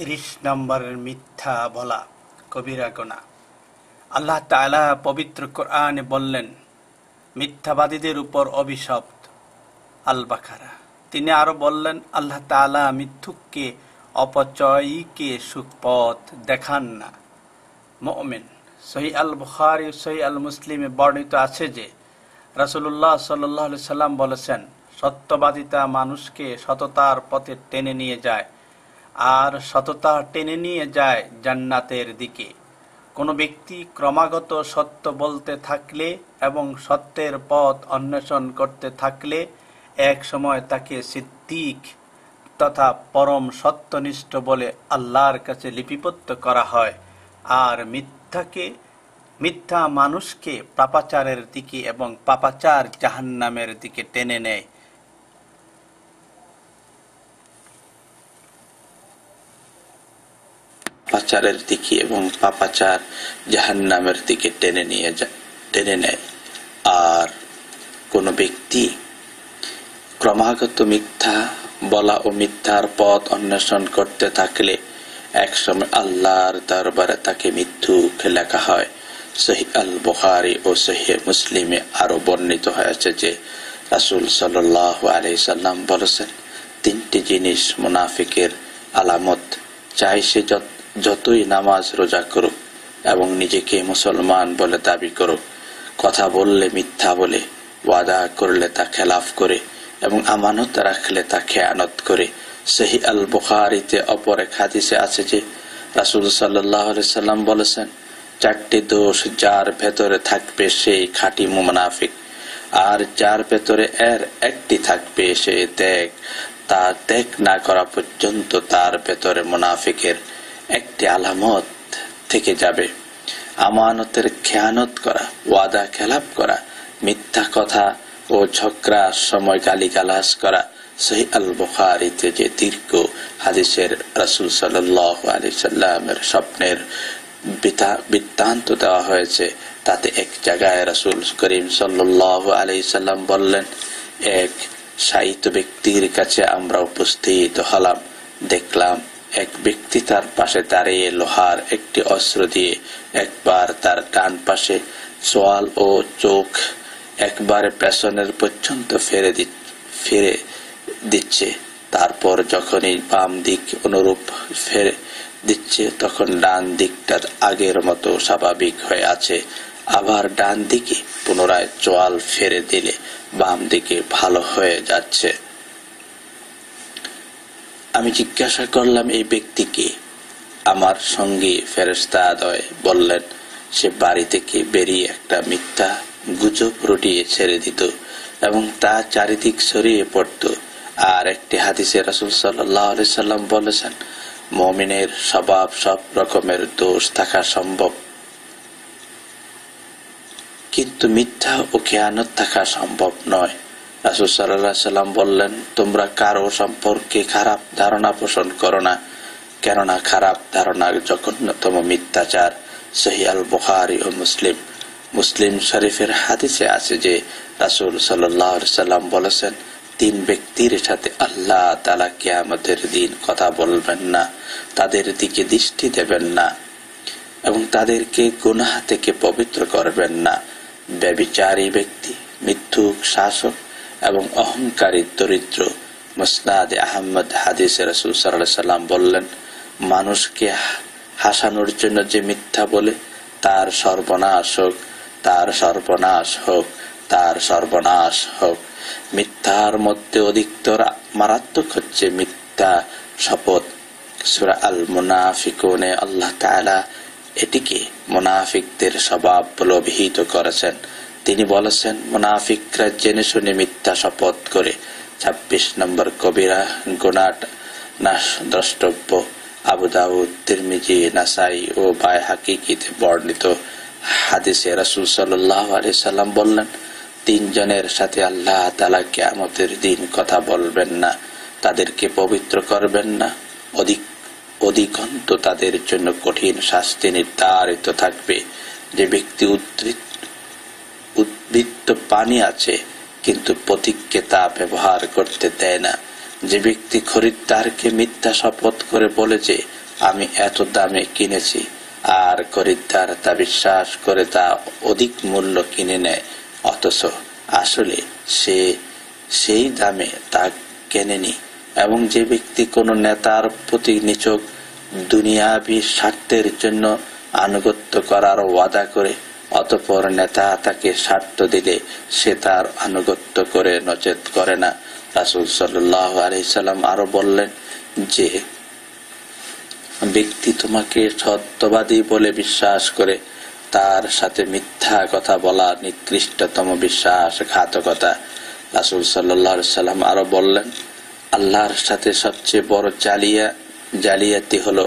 30 নম্বরের মিথ্যা বলা কবিরা গুনাহ। আল্লাহ তাআলা পবিত্র কোরআনে বললেন মিথ্যাবাদীদের উপর অভিশাপ, আল বাকারা। তিনি আরো বললেন আল্লাহ তাআলা মিথ্যুককে অপচয়ীকে সুপথ দেখান না। মুমিন। সহিহ আল বুখারী ও সহিহ আল মুসলিমে বর্ণিত আছে যে রাসূলুল্লাহ সাল্লাল্লাহু আলাইহি সাল্লাম বলেছেন, সত্যবাদিতা মানুষকে সততার পথে টেনে নিয়ে যায় আর সততা টেনে নিয়ে যায় জান্নাতের দিকে। কোনো ব্যক্তি ক্রমাগত সত্য বলতে থাকলে এবং সত্যের পথ অন্বেষণ করতে থাকলে এক সময় তাকে সিদ্দিক তথা পরম সত্যনিষ্ঠ বলে আল্লাহর কাছে লিপিবদ্ধ করা হয়। আর মিথ্যা মানুষকে পাপাচারের দিকে এবং পাপাচার জাহান্নামের দিকে টেনে নেয়। পাপাচারের দিকে এবং পাপাচার জাহান্নামের দিকে টেনে নেয়। আর কোন ব্যক্তি ক্রমাগত মিথ্যা বলা ও মিথ্যার পথ অন্বেষণ করতে থাকলে একসময় আল্লাহর দরবারে তাকে মিথ্যুক লেখা হয়। সহিহ আল বুখারী ও সহিহ মুসলিমে আরো বর্ণিত হয়েছে যে রাসূল সাল্লাল্লাহু আলাইহি সাল্লাম বলেছেন, তিনটি জিনিস মুনাফিকের আলামত, চাই সে যতই নামাজ রোজা করুক এবং নিজেকে মুসলমান বলে দাবি করুক, কথা বললে মিথ্যা বলে, ওয়াদা করলে তা খেলাফ করে এবং আমানত রাখলে তা খেয়ানত করে। সহিহ আল বুখারীতে অপর এক হাদিসে আছে যে রাসূল সাল্লাল্লাহু আলাইহি সাল্লাম বলেছেন, চারটি দোষ যার ভেতরে থাকবে সেই খাঁটি মুনাফিক, আর যার ভেতরে এর একটি থাকবে সে তা ত্যাগ না করা পর্যন্ত তার ভেতরে মুনাফিকের একটি আলামত থেকে যাবে। আমানতের খেয়ানত করা, ওয়াদা খেলাপ করা, মিথ্যা কথা ও ঝগড়ার সময় গালিগালাজ করা। সহিহ আল বুখারীতে যে দীর্ঘ হাদিসের রাসূল সাল্লাল্লাহু আলাইহি সাল্লামের স্বপ্নের বৃত্তান্ত দেওয়া হয়েছে, তাতে এক জায়গায় রাসূল করিম সাল্লাল্লাহু আলাইহি সাল্লাম বললেন, এক শায়িত ব্যক্তির কাছে আমরা উপস্থিত হলাম, দেখলাম এক ব্যক্তি তার পাশে দাঁড়িয়ে লোহার একটি অস্ত্র দিয়ে একবার তার ডান পাশে চোয়াল ও চোখ একবারে পেছনের পর্যন্ত ফিরে দিচ্ছে। তারপর যখনই বাম দিক অনুরূপ ফেরে দিচ্ছে তখন ডান দিকটা আগের মতো স্বাভাবিক হয়ে আছে। আবার ডান দিকে পুনরায় চোয়াল ফেরে দিলে বাম দিকে ভালো হয়ে যাচ্ছে। আমি জিজ্ঞাসা করলাম, এই ব্যক্তিকে? আমার সঙ্গী ফেরেশতাদ্বয় বললেন, সে বাড়ি থেকে বেরিয়ে একটা মিথ্যা গুজব রটিয়ে ছেড়ে দিত এবং তা চারিদিক ছড়িয়ে পড়ত। আর একটি হাদিসে রাসূল সাল্লাল্লাহু আলাইহি সাল্লাম বলেছেন, মুমিনের স্বভাব সব রকমের দোষ থাকা সম্ভব, কিন্তু মিথ্যা ও খেয়ানত থাকা সম্ভব নয়। রাসূল সাল্লাল্লাহু আলাইহি সাল্লাম বললেন, তোমরা কারো সম্পর্কে খারাপ ধারণা পোষণ করো না, কেননা খারাপ ধারণা জঘন্যতম মিথ্যাচার। সহিহ আল বুখারী ও মুসলিম শরীফের হাদিসে আছে যে রাসূল সাল্লাল্লাহু আলাইহি সাল্লাম বলেছেন, তিন ব্যক্তির সাথে আল্লাহ তাআলা কিয়ামতের দিন কথা বলবেন না, তাদের দিকে দৃষ্টি দেবেন না এবং তাদেরকে গুনাহ থেকে পবিত্র করবেন না। ব্যভিচারী ব্যক্তি, মিথ্যুক শাসক এবং অহংকারী দরিদ্র। মুসনাদে আহমদ হাদিসে রাসূল সাল্লাল্লাহু আলাইহি সাল্লাম বললেন, মানুষকে হাসানোর জন্য যে মিথ্যা বলে তার সর্বনাশ হোক, তার সর্বনাশ হোক, তার সর্বনাশ হোক। মিথ্যার মধ্যে অধিকতর মারাত্মক হচ্ছে মিথ্যা শপথ। সূরা আল মুনাফিকুনে আল্লাহ তাআলা এটিকে মুনাফিকদের স্বভাব বলে অভিহিত করেছেন। তিনি বলেছেন, মুনাফিকরা জেনে শুনে মিথ্যা শপথ করে। 26 নম্বর কবিরা গুনাহ দ্রষ্টব্য। আবু দাউদ, তিরমিজি, নাসাই ও বাইহাকিতে বর্ণিত হাদিসে রাসূল সাল্লাল্লাহু আলাইহি সাল্লাম বললেন, তিনজনের সাথে আল্লাহ তাআলা কিয়ামতের দিন কথা বলবেন না, তাদেরকে পবিত্র করবেন না, অধিকন্ত তাদের জন্য কঠিন শাস্তি নির্ধারিত থাকবে। যে ব্যক্তি উদ্বৃত্ত পানি আছে কিন্তু পথিককে তা ব্যবহার করতে দেয় না, যে ব্যক্তি খরিদ্দারকে মিথ্যা শপথ করে বলে যে আমি এত দামে কিনেছি, আর খরিদ্দার তা বিশ্বাস করে তা অধিক মূল্য কিনে নেয়, অথচ আসলে সে সেই দামে তা কেনেনি। এবং যে ব্যক্তি কোনো নেতার প্রতি নিছক দুনিয়াবি স্বার্থের জন্য আনুগত্য করার ওয়াদা করে, অতঃপর নেতা তাকে স্বার্থ দিলে সে তার আনুগত্য করে, নচেত করে না। রাসূল সাল্লাল্লাহু আলাইহি সাল্লাম আরো বললেন যে ব্যক্তি তোমাকে সত্যবাদী বলে বিশ্বাস করে, তার সাথে মিথ্যা কথা বলা নিকৃষ্টতম বিশ্বাসঘাতকতা। রাসূল সাল্লাল্লাহু আলাইহি সাল্লাম আরো বললেন, আল্লাহর সাথে সবচেয়ে বড় জালিয়াতি হলো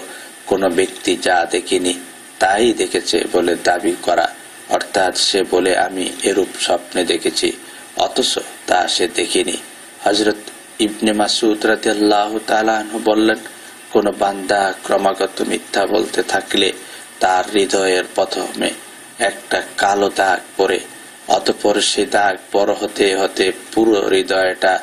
কোনো ব্যক্তি যা দেখেনি তাই দেখেছে বলে দাবি করা, অর্থাৎ সে বলে আমি এরূপ স্বপ্নে দেখেছি, অথচ তা সে দেখেনি। হযরত ইবনে মাসউদ রাদিয়াল্লাহু তাআলা আনহু বললেন, কোন বান্দা ক্রমাগত মিথ্যা বলতে থাকলে তার হৃদয়ের প্রথমে একটা কালো দাগ পড়ে, অতঃপর সে দাগ বড় হতে হতে পুরো হৃদয়টা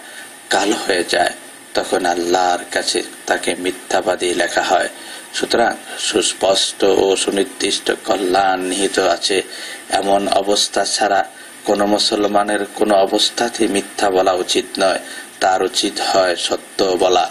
কালো হয়ে যায়, তখন আল্লাহর কাছে তাকে মিথ্যাবাদী লেখা হয়। সুতরাং সুস্পষ্ট ও সুনির্দিষ্ট কল্যাণ নিহিত আছে এমন অবস্থা ছাড়া কোন মুসলমানের কোন অবস্থাতে মিথ্যা বলা উচিত নয়, তার উচিত হয় সত্য বলা।